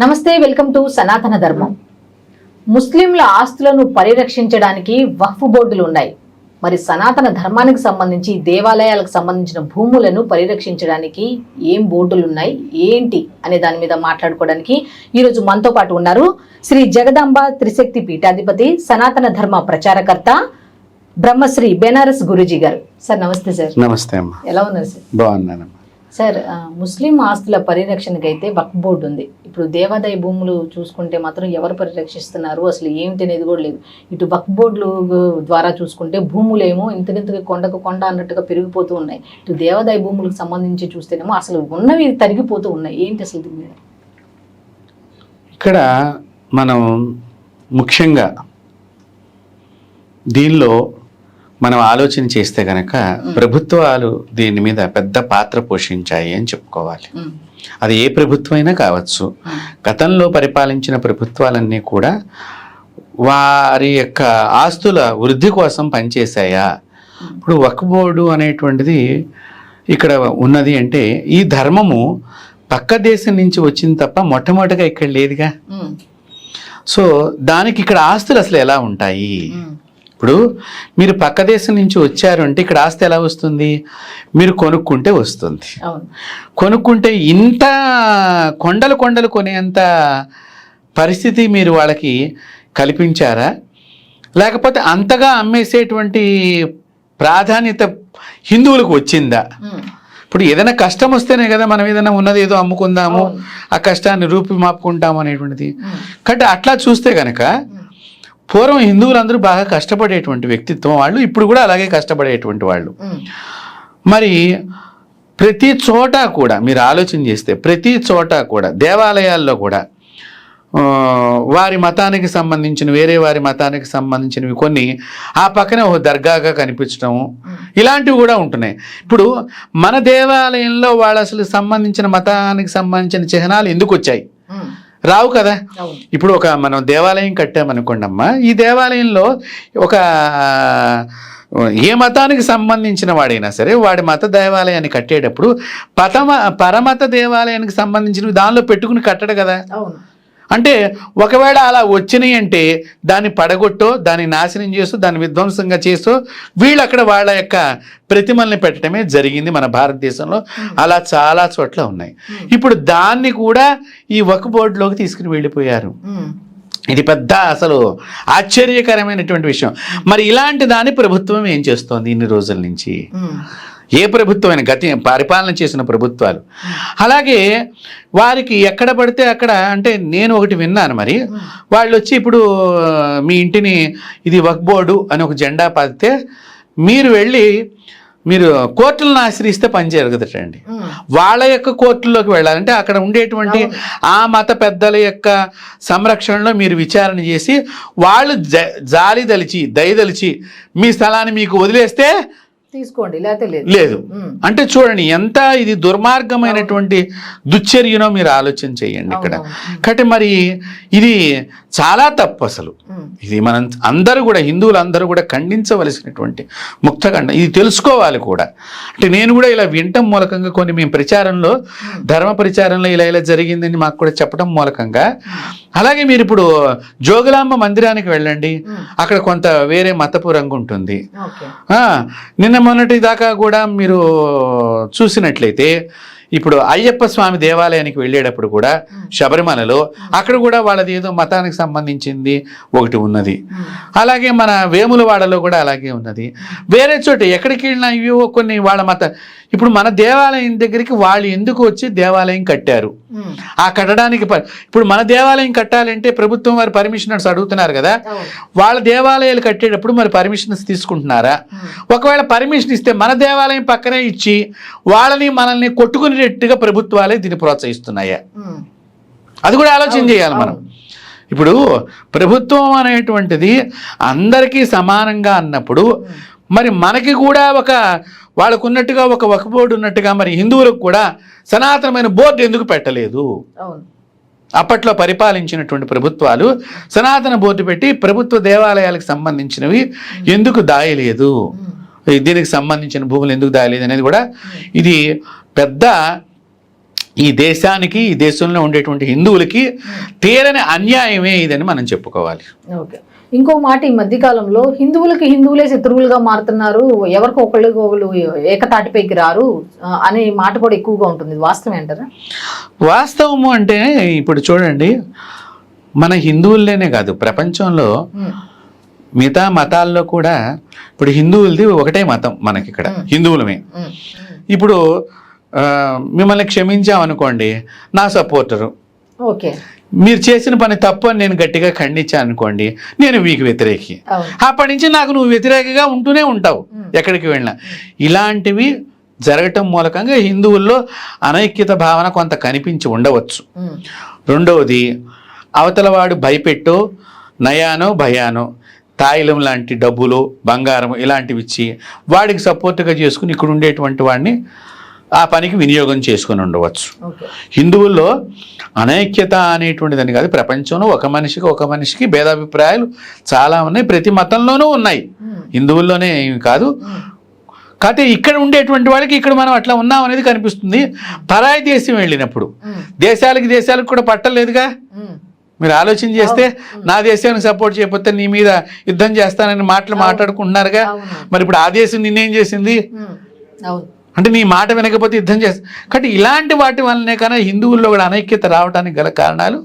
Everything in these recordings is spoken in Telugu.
నమస్తే, వెల్కమ్ టు సనాతన ధర్మం. ముస్లింల ఆస్తులను పరిరక్షించడానికి వక్ఫ్ బోర్డులు ఉన్నాయి. మరి సనాతన ధర్మానికి సంబంధించి దేవాలయాలకు సంబంధించిన భూములను పరిరక్షించడానికి ఏం బోర్డులు ఉన్నాయి, ఏంటి అనే దాని మీద మాట్లాడుకోవడానికి ఈరోజు మనతో పాటు ఉన్నారు శ్రీ జగదాంబ త్రిశక్తి పీఠాధిపతి, సనాతన ధర్మ ప్రచారకర్త బ్రహ్మశ్రీ బెనారస్ గురూజీ గారు. సార్ నమస్తే. సార్ నమస్తే అమ్మా. ఎలా ఉన్నారు సార్? బాగున్నానమ్మా. సార్, ముస్లిం ఆస్తుల పరిరక్షణకైతే వక్ఫ్ బోర్డు ఉంది. ఇప్పుడు దేవాదాయ భూములు చూసుకుంటే మాత్రం ఎవరు పరిరక్షిస్తున్నారు, అసలు ఏమిటి అనేది కూడా లేదు. ఇటు వక్ఫ్ బోర్డులు ద్వారా చూసుకుంటే భూములేమో ఇంతకింతకి కొండకు కొండ అన్నట్టుగా పెరిగిపోతూ ఉన్నాయి. ఇటు దేవాదాయ భూములకు సంబంధించి చూస్తేనేమో అసలు ఉన్నవి తరిగిపోతూ ఉన్నాయి. ఏంటి అసలు దీని మీద? ఇక్కడ మనం ముఖ్యంగా దీనిలో మనం ఆలోచన చేస్తే కనుక ప్రభుత్వాలు దీని మీద పెద్ద పాత్ర పోషించాయి అని చెప్పుకోవాలి. అది ఏ ప్రభుత్వం అయినా కావచ్చు. గతంలో పరిపాలించిన ప్రభుత్వాలన్నీ కూడా వారి యొక్క ఆస్తుల వృద్ధి కోసం పనిచేశాయా? ఇప్పుడు వక్ఫ్ బోర్డు అనేటువంటిది ఇక్కడ ఉన్నది అంటే ఈ ధర్మము పక్క దేశం నుంచి వచ్చింది తప్ప మొట్టమొదటిగా ఇక్కడ లేదుగా. సో దానికి ఇక్కడ ఆస్తులు అసలు ఎలా ఉంటాయి? ఇప్పుడు మీరు పక్క దేశం నుంచి వచ్చారు అంటే ఇక్కడ ఆస్తి ఎలా వస్తుంది? మీరు కొనుక్కుంటే వస్తుంది. కొనుక్కుంటే ఇంత కొండలు కొండలు కొనేంత పరిస్థితి మీరు వాళ్ళకి కల్పించారా? లేకపోతే అంతగా అమ్మేసేటువంటి ప్రాధాన్యత హిందువులకు వచ్చిందా? ఇప్పుడు ఏదైనా కష్టం వస్తేనే కదా మనం ఏదైనా ఉన్నది ఏదో అమ్ముకుందాము, ఆ కష్టాన్ని రూపుమాపుకుంటాము అనేటువంటిది. కాబట్టి అట్లా చూస్తే కనుక పూర్వం హిందువులందరూ బాగా కష్టపడేటువంటి వ్యక్తిత్వం వాళ్ళు, ఇప్పుడు కూడా అలాగే కష్టపడేటువంటి వాళ్ళు. మరి ప్రతి చోట కూడా మీరు ఆలోచన చేస్తే ప్రతి చోట కూడా దేవాలయాల్లో కూడా వారి మతానికి సంబంధించిన వేరే వారి మతానికి సంబంధించినవి కొన్ని ఆ పక్కనే ఒక దర్గాగా కనిపించడం ఇలాంటివి కూడా ఉంటున్నాయి. ఇప్పుడు మన దేవాలయంలో వాళ్ళు అసలు సంబంధించిన మతానికి సంబంధించిన చిహ్నాలు ఎందుకు వచ్చాయి? రావు కదా. ఇప్పుడు ఒక మనం దేవాలయం కట్టామనుకోండి అమ్మా, ఈ దేవాలయంలో ఒక ఏ మతానికి సంబంధించిన వాడైనా సరే వాడి మత దేవాలయాన్ని కట్టేటప్పుడు పరమత దేవాలయానికి సంబంధించినవి దానిలో పెట్టుకుని కట్టడు కదా. అంటే ఒకవేళ అలా వచ్చినాయి అంటే దాన్ని పడగొట్టో, దాన్ని నాశనం చేస్తూ, దాన్ని విధ్వంసంగా చేస్తూ వీళ్ళు అక్కడ వాళ్ళ యొక్క ప్రతిమల్ని పెట్టడమే జరిగింది మన భారతదేశంలో. అలా చాలా చోట్ల ఉన్నాయి. ఇప్పుడు దాన్ని కూడా ఈ వక్ఫ్ బోర్డులోకి తీసుకుని వెళ్ళిపోయారు. ఇది పెద్ద అసలు ఆశ్చర్యకరమైనటువంటి విషయం. మరి ఇలాంటి దాన్ని ప్రభుత్వం ఏం చేస్తోంది ఇన్ని రోజుల నుంచి? ఏ ప్రభుత్వమైన పరిపాలన చేసిన ప్రభుత్వాలు అలాగే వారికి ఎక్కడ పడితే అక్కడ, అంటే నేను ఒకటి విన్నాను, మరి వాళ్ళు వచ్చి ఇప్పుడు మీ ఇంటిని ఇది వక్ఫ్ బోర్డు అని ఒక జెండా పాతితే మీరు వెళ్ళి మీరు కోర్టులను ఆశ్రయిస్తే పని జరగదటండి. వాళ్ళ యొక్క కోర్టుల్లోకి వెళ్ళాలంటే అక్కడ ఉండేటువంటి ఆ మత పెద్దల యొక్క సంరక్షణలో మీరు విచారణ చేసి వాళ్ళు జాలి దలిచి దయదలిచి మీ స్థలాన్ని మీకు వదిలేస్తే తీసుకోండి, లేకపోతే లేదు. అంటే చూడండి ఎంత ఇది దుర్మార్గమైనటువంటి దుశ్చర్యనో మీరు ఆలోచన చేయండి ఇక్కడ. కాబట్టి మరి ఇది చాలా తప్పు అసలు. ఇది మనం అందరూ కూడా హిందువులు అందరూ కూడా ఖండించవలసినటువంటి ముక్తఖండం. ఇది తెలుసుకోవాలి కూడా. అంటే నేను కూడా ఇలా వినటం మూలకంగా కొన్ని మేము ప్రచారంలో ధర్మ ప్రచారంలో ఇలా జరిగిందని మాకు కూడా చెప్పడం మూలకంగా, అలాగే మీరు ఇప్పుడు జోగులాంబ మందిరానికి వెళ్ళండి, అక్కడ కొంత వేరే మతపు రంగు ఉంటుంది. నిన్న మొన్నటి దాకా కూడా మీరు చూసినట్లయితే ఇప్పుడు అయ్యప్ప స్వామి దేవాలయానికి వెళ్ళేటప్పుడు కూడా శబరిమలలో అక్కడ కూడా వాళ్ళది ఏదో మతానికి సంబంధించింది ఒకటి ఉన్నది. అలాగే మన వేములవాడలో కూడా అలాగే ఉన్నది. వేరే చోట ఎక్కడికి వెళ్ళినా ఇవో కొన్ని వాళ్ళ మత. ఇప్పుడు మన దేవాలయం దగ్గరికి వాళ్ళు ఎందుకు వచ్చి దేవాలయం కట్టారు? ఆ కట్టడానికి ఇప్పుడు మన దేవాలయం కట్టాలంటే ప్రభుత్వం వారి పర్మిషనర్స్ అడుగుతున్నారు కదా. వాళ్ళ దేవాలయాలు కట్టేటప్పుడు మరి పర్మిషన్స్ తీసుకుంటున్నారా? ఒకవేళ పర్మిషన్ ఇస్తే మన దేవాలయం పక్కనే ఇచ్చి వాళ్ళని మనల్ని కొట్టుకునేటట్టుగా ప్రభుత్వాలే దీన్ని ప్రోత్సహిస్తున్నాయా? అది కూడా ఆలోచన చేయాలి మనం. ఇప్పుడు ప్రభుత్వం అనేటువంటిది అందరికీ సమానంగా అన్నప్పుడు మరి మనకి కూడా ఒక వాళ్ళకు ఉన్నట్టుగా ఒక వక్ఫ్ బోర్డు ఉన్నట్టుగా మరి హిందువులకు కూడా సనాతనమైన బోర్డు ఎందుకు పెట్టలేదు? అప్పట్లో పరిపాలించినటువంటి ప్రభుత్వాలు సనాతన బోర్డు పెట్టి ప్రభుత్వ దేవాలయాలకు సంబంధించినవి ఎందుకు దాయలేదు, దీనికి సంబంధించిన భూములు ఎందుకు దాయలేదు అనేది కూడా ఇది పెద్ద ఈ దేశానికి, ఈ దేశంలో ఉండేటువంటి హిందువులకి తీరని అన్యాయమే ఇదని మనం చెప్పుకోవాలి. ఓకే. ఇంకో మాట, ఈ మధ్యకాలంలో హిందువులే శత్రువులుగా మారుతున్నారు, ఎవరికి ఒకళ్ళు ఏకతాటిపైకి రారు అనే మాట కూడా ఎక్కువగా ఉంటుంది. వాస్తవం ఏంటారా? వాస్తవము అంటే ఇప్పుడు చూడండి, మన హిందువుల్లోనే కాదు, ప్రపంచంలో మిగతా మతాల్లో కూడా ఇప్పుడు హిందువులది ఒకటే మతం, మనకి ఇక్కడ హిందువులమే. ఇప్పుడు మిమ్మల్ని క్షమించామనుకోండి, నా సపోర్టరు, ఓకే, మీరు చేసిన పని తప్పు అని నేను గట్టిగా ఖండించాను అనుకోండి, నేను మీకు వ్యతిరేకి. అప్పటి నుంచి నాకు నువ్వు వ్యతిరేకంగా ఉంటూనే ఉంటావు ఎక్కడికి వెళ్ళినా. ఇలాంటివి జరగటం మూలకంగా హిందువుల్లో అనైక్యత భావన కొంత కనిపించి ఉండవచ్చు. రెండవది, అవతలవాడు భయపెట్టో నయానో భయానో తాయిలం లాంటి డబ్బులు, బంగారం ఇలాంటివి ఇచ్చి వాడికి సపోర్ట్గా చేసుకుని ఇక్కడ ఉండేటువంటి వాడిని ఆ పనికి వినియోగం చేసుకుని ఉండవచ్చు. హిందువుల్లో అనైక్యత అనేటువంటిదని కాదు, ప్రపంచంలో ఒక మనిషికి భేదాభిప్రాయాలు చాలా ఉన్నాయి, ప్రతి మతంలోనూ ఉన్నాయి, హిందువుల్లోనే కాదు. కాకపోతే ఇక్కడ ఉండేటువంటి వాళ్ళకి ఇక్కడ మనం అట్లా ఉన్నాం అనేది కనిపిస్తుంది. పరాయి దేశం వెళ్ళినప్పుడు దేశాలకు కూడా పట్టలేదుగా. మీరు ఆలోచన చేస్తే నా దేశానికి సపోర్ట్ చేయకపోతే నీ మీద యుద్ధం చేస్తానని మాట్లాడుకుంటున్నారుగా. మరి ఇప్పుడు ఆ దేశం నిన్నేం చేసింది అంటే నీ మాట వినకపోతే యుద్ధం చేస్తా. కాబట్టి ఇలాంటి వాటి వల్లనే కానీ హిందువుల్లో కూడా అనైక్యత రావడానికి గల కారణాలు,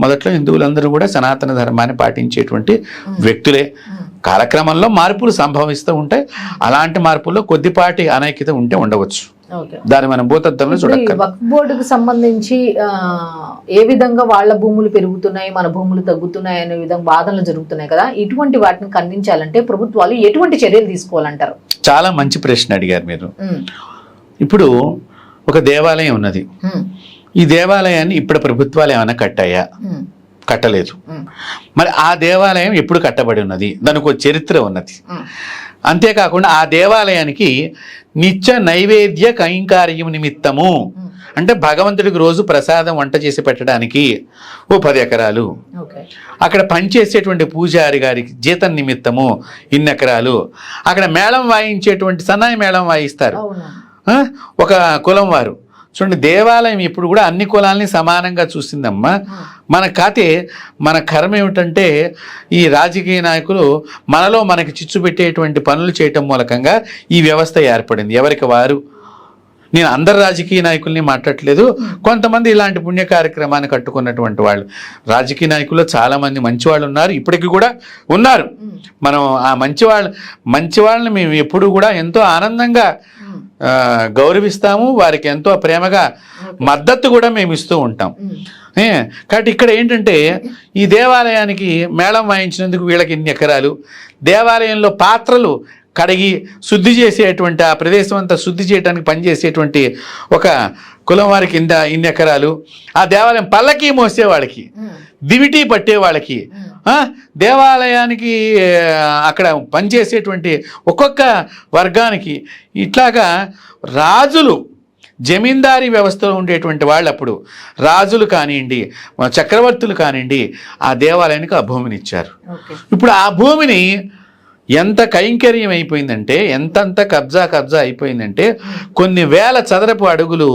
మొదట్లో హిందువులందరూ కూడా సనాతన ధర్మాన్ని పాటించేటువంటి వ్యక్తులే. కాలక్రమంలో మార్పులు సంభవిస్తూ ఉంటాయి. అలాంటి మార్పుల్లో కొద్దిపాటి అనైక్యత ఉంటే ఉండవచ్చు. దాన్ని మనం భూతత్వంలో చూడాలి. వక్ఫ్ బోర్డుకు సంబంధించి ఏ విధంగా వాళ్ళ భూములు పెరుగుతున్నాయి, మన భూములు తగ్గుతున్నాయి అనే విధంగా వాదనలు జరుగుతున్నాయి కదా. ఇటువంటి వాటిని ఖండించాలంటే ప్రభుత్వాలు ఎటువంటి చర్యలు తీసుకోవాలంటారు? చాలా మంచి ప్రశ్న అడిగారు మీరు. ఇప్పుడు ఒక దేవాలయం ఉన్నది. ఈ దేవాలయాన్ని ఇప్పుడు ప్రభుత్వాలు ఏమైనా కట్టాయా? కట్టలేదు. మరి ఆ దేవాలయం ఎప్పుడు కట్టబడి ఉన్నది? దానికి ఒక చరిత్ర ఉన్నది. అంతేకాకుండా ఆ దేవాలయానికి నిత్య నైవేద్య కైంకార్యం నిమిత్తము అంటే భగవంతుడికి రోజు ప్రసాదం వంట చేసి పెట్టడానికి ఓ 10 ఎకరాలు, అక్కడ పనిచేసేటువంటి పూజారి గారికి జీతం నిమిత్తము ఇన్ని ఎకరాలు, అక్కడ మేళం వాయించేటువంటి సన్నాయి మేళం వాయిస్తారు ఒక కులం వారు. చూడండి, దేవాలయం ఇప్పుడు కూడా అన్ని కులాలని సమానంగా చూసిందమ్మా. మన కర్మ ఏమిటంటే ఈ రాజకీయ నాయకులు మనకి చిచ్చు పెట్టేటువంటి పనులు చేయటం మూలకంగా ఈ వ్యవస్థ ఏర్పడింది. ఎవరికి వారు, నేను అందరు రాజకీయ నాయకుల్ని మాట్లాడట్లేదు, కొంతమంది ఇలాంటి పుణ్య కార్యక్రమాన్ని కట్టుకున్నటువంటి వాళ్ళు. రాజకీయ నాయకుల్లో చాలామంది మంచివాళ్ళు ఉన్నారు, ఇప్పటికీ కూడా ఉన్నారు. మనం ఆ మంచివాళ్ళని మేము ఎప్పుడు కూడా ఎంతో ఆనందంగా గౌరవిస్తాము, వారికి ఎంతో ప్రేమగా మద్దతు కూడా మేము ఇస్తూ ఉంటాం. కాబట్టి ఇక్కడ ఏంటంటే ఈ దేవాలయానికి మేళం వాయించినందుకు వీళ్ళకి ఇన్ని ఎకరాలు, దేవాలయంలో పాత్రలు కడిగి శుద్ధి చేసేటువంటి ఆ ప్రదేశం అంతా శుద్ధి చేయడానికి పనిచేసేటువంటి ఒక కులం వారికి ఇన్ని ఎకరాలు, ఆ దేవాలయం పల్లకి మోసే వాళ్ళకి, దివిటీ పట్టే వాళ్ళకి, దేవాలయానికి అక్కడ పనిచేసేటువంటి ఒక్కొక్క వర్గానికి, ఇట్లాగా రాజులు జమీందారీ వ్యవస్థలో ఉండేటువంటి వాళ్ళు అప్పుడు రాజులు కానివ్వండి, చక్రవర్తులు కానివ్వండి, ఆ దేవాలయానికి ఆ భూమిని ఇచ్చారు. ఇప్పుడు ఆ భూమిని ఎంత కైంకర్యం అయిపోయిందంటే, ఎంతంత కబ్జా అయిపోయిందంటే కొన్ని వేల చదరపు అడుగులు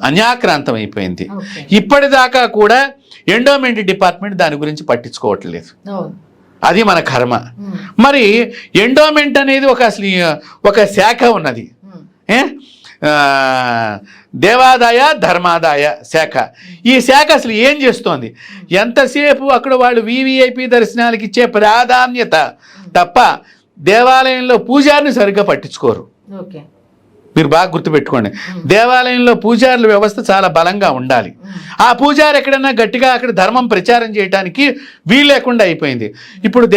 అన్యాక్రాంతం అయిపోయింది. ఇప్పటిదాకా కూడా ఎండోమెంట్ డిపార్ట్మెంట్ దాని గురించి పట్టించుకోవట్లేదు. అది మన కర్మ. మరి ఎండోమెంట్ అనేది ఒక శాఖ ఉన్నది, దేవాదాయ ధర్మాదాయ శాఖ. ఈ శాఖ అసలు ఏం చేస్తోంది? ఎంతసేపు అక్కడ వాళ్ళు వివిఐపి దర్శనాలకు ఇచ్చే ప్రాధాన్యత తప్ప దేవాలయంలో పూజారిని సరిగ్గా పట్టించుకోరు. మీరు బాగా గుర్తుపెట్టుకోండి, దేవాలయంలో పూజారుల వ్యవస్థ చాలా బలంగా ఉండాలి. ఆ పూజారి ఎక్కడన్నా గట్టిగా అక్కడ ధర్మం ప్రచారం చేయడానికి వీలు లేకుండా అయిపోయింది. ఇప్పుడు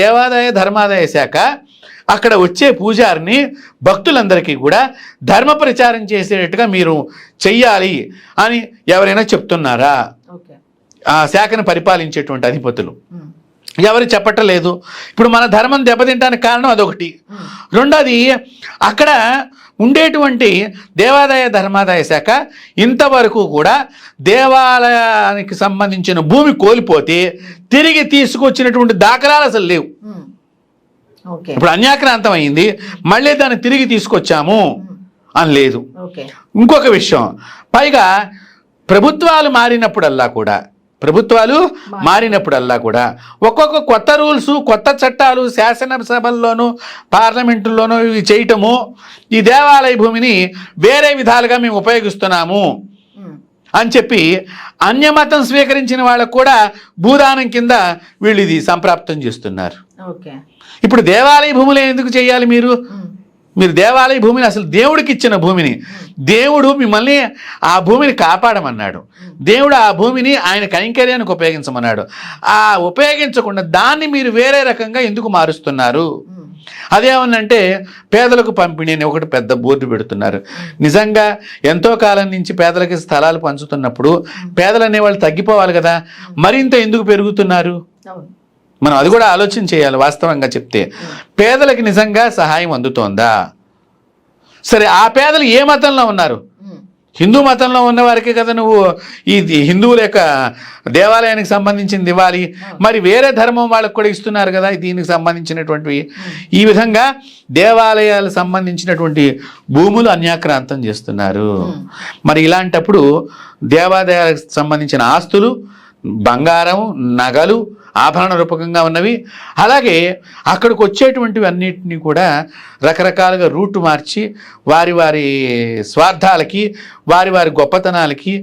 దేవాదాయ ధర్మాదాయ శాఖ అక్కడ వచ్చే పూజారిని భక్తులందరికీ కూడా ధర్మ ప్రచారం చేసేటట్టుగా మీరు చెయ్యాలి అని ఎవరైనా చెప్తున్నారా? ఆ శాఖను పరిపాలించేటువంటి అధిపతులు ఎవరు చెప్పట్లేదు. ఇప్పుడు మన ధర్మం దెబ్బతింటానికి కారణం అదొకటి. రెండోది, అక్కడ ఉండేటువంటి దేవాదాయ ధర్మాదాయ శాఖ ఇంతవరకు కూడా దేవాలయానికి సంబంధించిన భూమి కోల్పోతే తిరిగి తీసుకొచ్చినటువంటి దాఖలాలు అసలు లేవు. ఇప్పుడు అన్యాక్రాంతం అయింది, మళ్ళీ దాన్ని తిరిగి తీసుకొచ్చాము అని లేదు. ఓకే. ఇంకొక విషయం, పైగా ప్రభుత్వాలు మారినప్పుడల్లా కూడా ఒక్కొక్క కొత్త రూల్స్, కొత్త చట్టాలు శాసనసభల్లోనూ పార్లమెంటుల్లోనూ ఇవి చేయటము, ఈ దేవాలయ భూమిని వేరే విధాలుగా మేము ఉపయోగిస్తున్నాము అని చెప్పి అన్యమతం స్వీకరించిన వాళ్ళకు కూడా భూదానం కింద వీళ్ళు ఇది సంప్రాప్తం చేస్తున్నారు. ఇప్పుడు దేవాలయ భూములు ఎందుకు చేయాలి? మీరు దేవాలయ భూమిని, అసలు దేవుడికి ఇచ్చిన భూమిని, దేవుడు మిమ్మల్ని ఆ భూమిని కాపాడమన్నాడు, దేవుడు ఆ భూమిని ఆయన కైంకర్యానికి ఉపయోగించమన్నాడు. ఆ ఉపయోగించకుండా దాన్ని మీరు వేరే రకంగా ఎందుకు మారుస్తున్నారు? అదేమన్నంటే పేదలకు పంపిణీ అని ఒకటి పెద్ద బోర్డు పెడుతున్నారు. నిజంగా ఎంతో కాలం నుంచి పేదలకి స్థలాలు పంచుతున్నప్పుడు పేదలు అనేవాళ్ళు తగ్గిపోవాలి కదా, మరింత ఎందుకు పెరుగుతున్నారు? మనం అది కూడా ఆలోచన చేయాలి. వాస్తవంగా చెప్తే పేదలకి నిజంగా సహాయం అందుతోందా? సరే, ఆ పేదలు ఏ మతంలో ఉన్నారు? హిందూ మతంలో ఉన్న వారికే కదా నువ్వు ఈ హిందువుల యొక్క దేవాలయానికి సంబంధించింది ఇవ్వాలి, మరి వేరే ధర్మం వాళ్ళకు కూడా ఇస్తున్నారు కదా దీనికి సంబంధించినటువంటివి. ఈ విధంగా దేవాలయాలకు సంబంధించినటువంటి భూములు అన్యాక్రాంతం చేస్తున్నారు. మరి ఇలాంటప్పుడు దేవాలయాలకు సంబంధించిన ఆస్తులు, బంగారం, నగలు, ఆభరణ రూపకంగా ఉన్నవి, అలాగే అక్కడికి వచ్చేటువంటివి అన్నిటినీ కూడా రకరకాలుగా రూటు మార్చి వారి వారి స్వార్థాలకి, వారి వారి గొప్పతనాలకి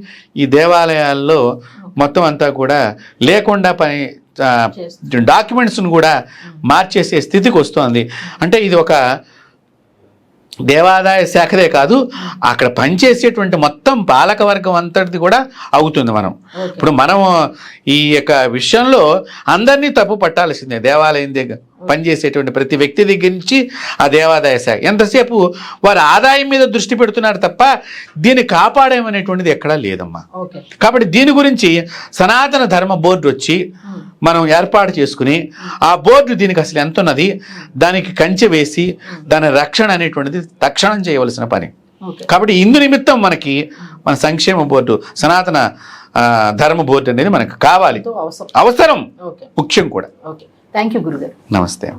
ఈ దేవాలయాల్లో మొత్తం అంతా కూడా లేకుండా డాక్యుమెంట్స్ను కూడా మార్చేసే స్థితికి వస్తుంది. అంటే ఇది ఒక దేవాదాయ శాఖదే కాదు, అక్కడ పనిచేసేటువంటి మొత్తం పాలక వర్గం అంతటిది కూడా అవుతుంది. ఇప్పుడు మనం ఈ యొక్క విషయంలో అందరినీ తప్పు పట్టాల్సిందే. దేవాలయం దగ్గర పనిచేసేటువంటి ప్రతి వ్యక్తి దగ్గర నుంచి ఆ దేవాదాయ శాఖ ఎంతసేపు వారి ఆదాయం మీద దృష్టి పెడుతున్నారు తప్ప దీన్ని కాపాడేమనేటువంటిది ఎక్కడా లేదమ్మా. కాబట్టి దీని గురించి సనాతన ధర్మ బోర్డు వచ్చి మనం ఏర్పాటు చేసుకుని ఆ బోర్డు దీనికి అసలు ఎంత ఉన్నది, దానికి కంచె వేసి దాని రక్షణ అనేటువంటిది తక్షణం చేయవలసిన పని. కాబట్టి ఇందు నిమిత్తం మనకి మన సంక్షేమ బోర్డు, సనాతన ధర్మ బోర్డు అనేది మనకు కావాలి, అవసరం, ముఖ్యం కూడా. థ్యాంక్ యూ గురుగారు. నమస్తే.